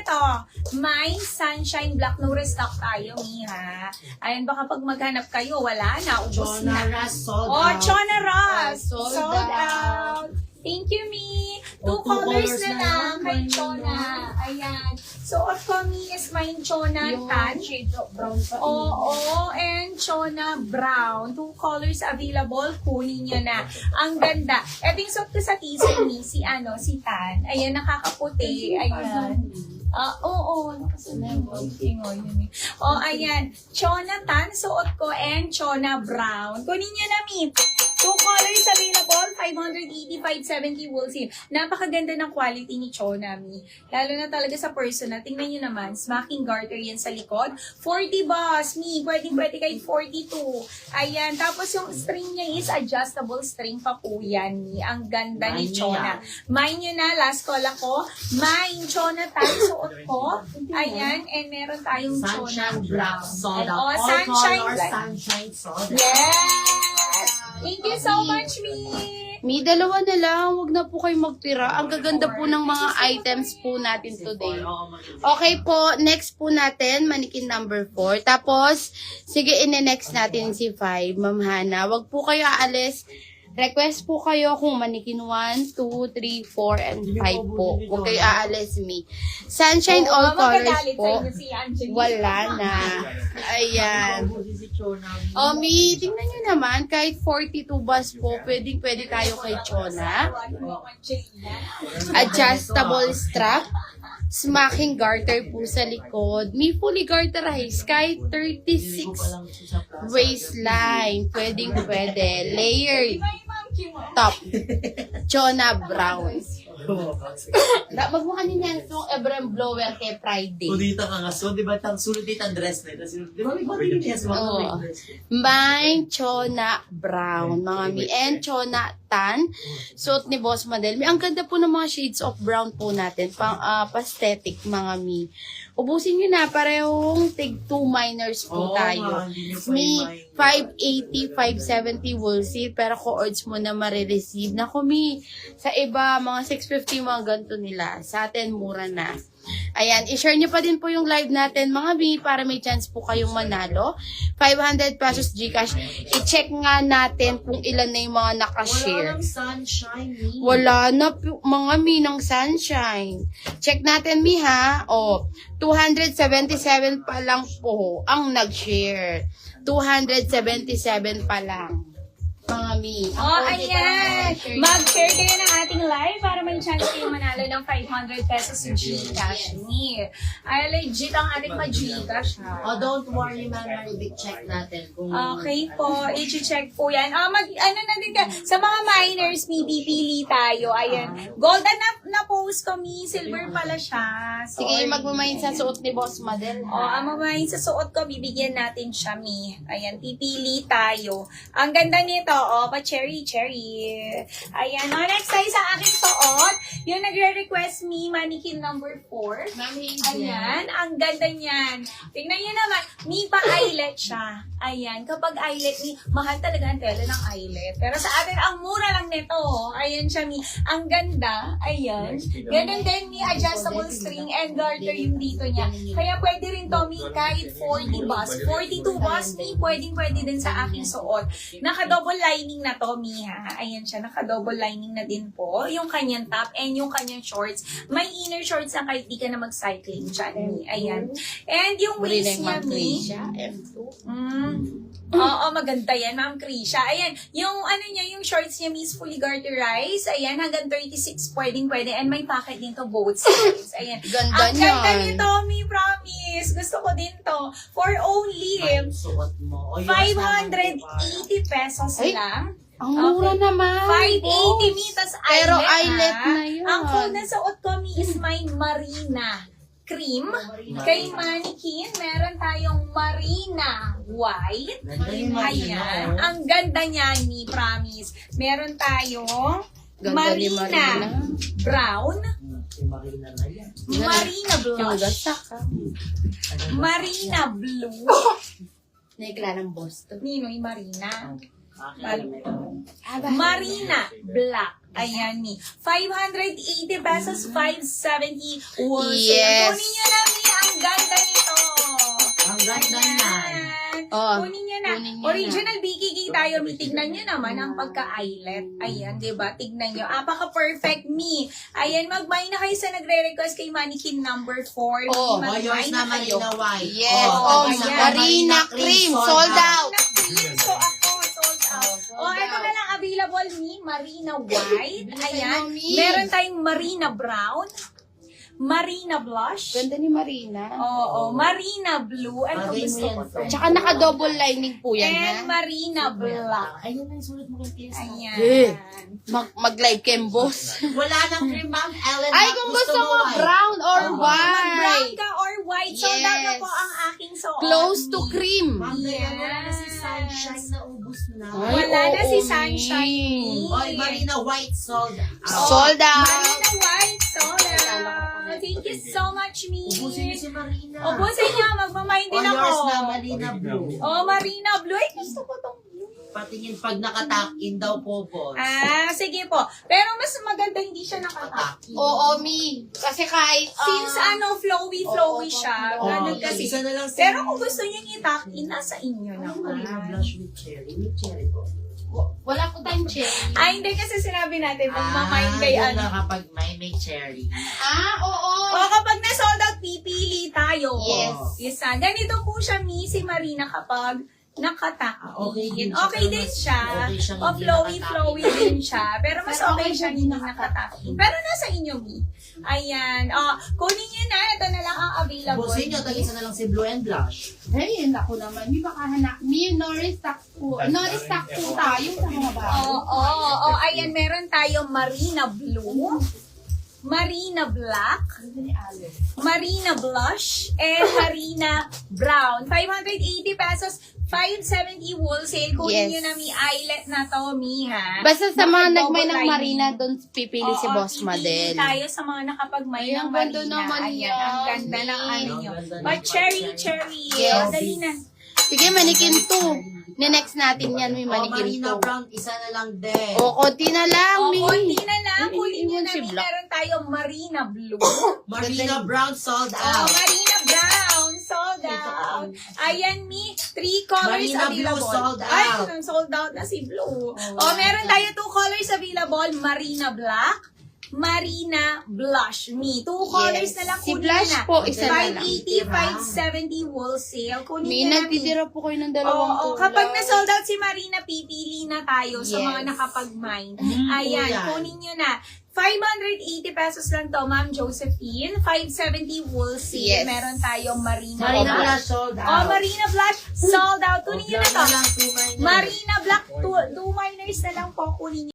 ito, may sunshine black. No restock tayo, ha. Ayan, baka pag maghanap kayo, wala na. Ubus na. Chona Ras, sold Oh, out. Chona Ras. Sold Sold out. out. Thank you, Mi. Oh, Two two colors colors na na lang lang, kay mine Chona. Ayan. Suot ko, Mi, is mine Chona Yung tan. shade of brown pa. Oo, and Chona brown. Two colors available. Kunin nyo na. Ang ganda. Ito yung suot ko sa teaser ni si Tan. Ayan, nakakaputi. Ayan. Oo, nakasunod. Yun eh. Oh, ayan. Chona tan, suot ko, and Chona brown. Kunin nyo na, Mi. Two colors available, 580, 570 wholesale. Napakaganda ng quality ni Chona, Mi. Lalo na talaga sa personal. Tingnan nyo naman, smacking garter yan sa likod. 40 boss, Mi. Pwede kahit 42. Ayan. Tapos yung string niya is adjustable string pa po yan, Mi. Ang ganda ni Mine Chona. Mine nyo na, last call ako. Mine, Chona tayo suot ko. Ayan. And meron tayong Chona Sunshine black, sold Oh, out. All sunshine colors, black. sunshine, sold out. Yes! Thank you so much, Mi. May dalawa na lang, wag na po kayo magtira. Ang gaganda po ng mga items po natin today. Okay po, next po natin, manikin number 4. Tapos, sige, ine-next natin si 5, Ma'am Hana. Wag po kayo aalis. Request po kayo kung manikin 1, 2, 3, 4, and 5 po. Huwag kayo aalis, me. Sunshine all colors po. Wala na. Ayan. Oh, Mi, tingnan nyo naman, kahit 42 bus po, pwede tayo kay Chona. Adjustable strap. Smacking garter po sa likod. Mi, fully garterized, kahit 36 waistline. Pwede. Layered top. Chona brown. Magmukha niya itong Ebrem blower kay Friday. Kudita ka nga, so di ba sulit dito ang dress na ito? Di ba may pabili niya sa mga Oo. may dress? Mine, Chona brown, mga mi. And Chona tan. Suot ni Boss Madel. Ang ganda po ng mga shades of brown po natin. Pastetic, mga mi. Ubusin nyo na, parehong tig 2 minors po tayo. Mi, 580, 570 wholesale, pero co-ords mo na marireceive. Naku, Mi, sa iba, mga 650 mga ganito nila. Sa atin, mura na. Ayan, i-share nyo pa din po yung live natin, mga Mi, para may chance po kayong manalo. 500 pesos Gcash. I-check nga natin kung ilan na yung mga Wala nakashare. ng sunshine, Mi. Wala na mga Mi ng sunshine. Check natin, Mi, ha? O, 277 pa lang po ang nag-share. 277 pa lang. Mga Mi. Oh, ayan. Mag-share kayo ng ating live para may chance kayo manalo ng 500 pesos Gcash ni. Ay, legit ang ating mag-Gcash, ha? Oh, don't worry, man. Maribig, check natin. Kung Okay po, i-check po yan. Ano na din ka, sa mga minors, may pipili tayo. Ayan. Golden na post ko, Mi. Silver pala siya. Sige, magmamayin sa suot ni Boss Madel. Ang mamayin sa suot ko, bibigyan natin siya, Mi. Ayan, pipili tayo. Ang ganda nito, pa-cherry. Ayan, next tayo sa aking suot. Yung nagre-request, Mi, mannequin number 4. Ayan, ang ganda niyan. Tingnan niyo naman, Mi, pa-eyelet siya. Ayan, kapag eyelet, Mi, mahal talaga ang tela ng eyelet. Pero sa atin, ang mura lang nito. Ayan siya, Mi. Ang ganda. Ayan. Ganun din, Mi, adjustable string and garter yung dito niya. Kaya pwede rin to, Mi, kahit 40 bus. 42 bus, Mi, pwede din sa aking suot. Naka-double lining na to, Mi, ha. Ayan siya, naka-double lining na din po. Yung kanyang top and yung kanyang shorts. May inner shorts na kahit di ka na mag-cycling dyan, Mi. Ayan. And yung waist niya, Mi. Oo, maganda yan, Ma'am Krisha. Ayan, yung yung shorts niya, Miss, fully garterized. Ayan, hanggang 36, pwede. And may pocket din to both sides. Ayan. Ganda Ang ganda niyan. nito, Mi, promise. Gusto ko din to. For only suot mo. O, yung 580 pesos Ay, lang. Ang mura naman. 580, Mi, tas Pero eyelet, eyelet ha? na yun. Ang cool na suot ko, Mi, is my Marina cream. Kay mannequin, meron tayong Marina white. Ayan. Ang ganda niya, ni promise. Meron tayong Ganda ni Marina brown. Marina na yan. Marina Yung blush. gasak, ha? Marina blue. Naikla ng Boston. Ninoy Marina. Marina Black. Ayan, Mi. 580 pesos, 570 wholesale. Yes. Kunin nyo na, Mi. Ang ganda nito. Ang ganda niyan. Oh, Kunin nyo na. kunin nyo Original BKK tayo, Mi. Tignan nyo naman ang pagka-eyelet. Ayan, diba? Tignan nyo. Apaka-perfect, Mi. Ayan, mag-buy na kayo sa nagre-request kay Mannequin number 4. Oh, Mi, mag-buy Yours na naman kayo. Marina White. Yes. Oh, Oh, ayan. Marina Cream. Sold out. So ako, sold out. Sold Ito out. na lang available ni Marina White. Ayan. Mami. Meron tayong Marina Brown. Marina Blush. Ganda ni Marina. Oo, Marina Blue. Ano Bagay mo gusto yan, ko to? Tsaka naka-double lining po yan, And ha? Marina Black. Ayun na yung sulit mo kay Tessa. Ayan. Eh. Mag-live kem, boss. Wala nang cream, Ma'am Ellen. Ay, kung gusto mo, brown or Mag-brown white. ka or white. So, na Yes. po ang aking suot. Close to Mi. cream. Ma'am, Yes. wala na si Sunshine na ubus na. Ay, Wala na si oo, Sunshine. Mi. Oy, Marina White sold out. Sold out. Marina White, sold out. Thank you so much, Mi. Ubusin niyo si Marina. Ubusin niya, magmamayin din Oh, ako. yours na, Marina Blue. Oh, Marina Blue. Ay, gusto ko tong blue. Patingin pag nakatakin daw po, boss. Sige po. Pero mas maganda hindi siya nakataki. Oo, Mi. Kasi kahit... Since flowy-flowy siya. Oh, Ganun kasi. isa na lang si Pero kung gusto niyo itaki, nasa inyo Marina naman. Blush with cherry. With cherry po. Wala ko tayong cherry. Ay, hindi kasi sinabi natin, magmamayin kay yun ano. na kapag may cherry. Oo. O kapag na-sold out, pipili tayo. Yes. Isa. Ganito po siya, si Marina, kapag nakataki. Okay din siya. Okay din siya. Okay siyang O hindi flowy-flowy din siya. Pero mas Pero okay okay siya siya hindi din nakataki. Pero nasa inyo, Mi. Ayan. Kunin nyo na. Ito na lang ang available. Bosin nyo, tagisa na lang si Blue and Blush. Ay, ako naman. Mi, baka hanap. Mi, no-restock po. No-restock po tayo sa mga bago. Oo. Ayan, meron tayo Marina Blue. Marina Black, Marina Blush, and Marina Brown. 580 pesos, 570 wholesale. Kunin Yes. nyo na Mi eyelet na to, Mi, ha? Basta sa mga Bakit nagmay double ng lining? Marina, doon pipili si Oo, Boss pipili Madel. tayo sa mga nakapagmay Ay, ng ang ganda Marina. naman Ayan, yan, ang ganda ng Mi. ano nyo. Ang ganda ng But cherry. Yes. Dali na. Sige, manikin to. Ni-next natin yan, may manikin Marina to. Brown, isa na lang din. O, konti na lang, Mi. Konti na lang. Ay, Kunin nyo yun na, si Mi. Black. Meron tayong Marina Blue. Marina Brown sold Oh, out. Marina Brown, sold out. Ayan, Mi, 3 colors Marina Blue, available. sold Ay, out. sold out na si Blue. Oh, meron tayo 2 colors available. Marina Black, Marina Blush. Mi, 2 colors Yes. na lang. Si Kunin Blush na. po, isa na lang. 580, 570 wholesale. Kunin Mi, nyo na, Mi. nagtitira po kayo ng dalawang Oo, kulay. kapag na-sold out si Marina, pipili na tayo sa Yes. mga nakapag-mine. Mm, Ayan, yan. kunin nyo na. 580 pesos lang to, Ma'am Josephine. 570 wholesale. Yes. Meron tayong Marina Marina Black. Blush sold Oh, out. Marina Black, sold out. Kunin nyo na to. Lang, 2 minor. Marina Black, 2 minors na lang po. Kunin nyo.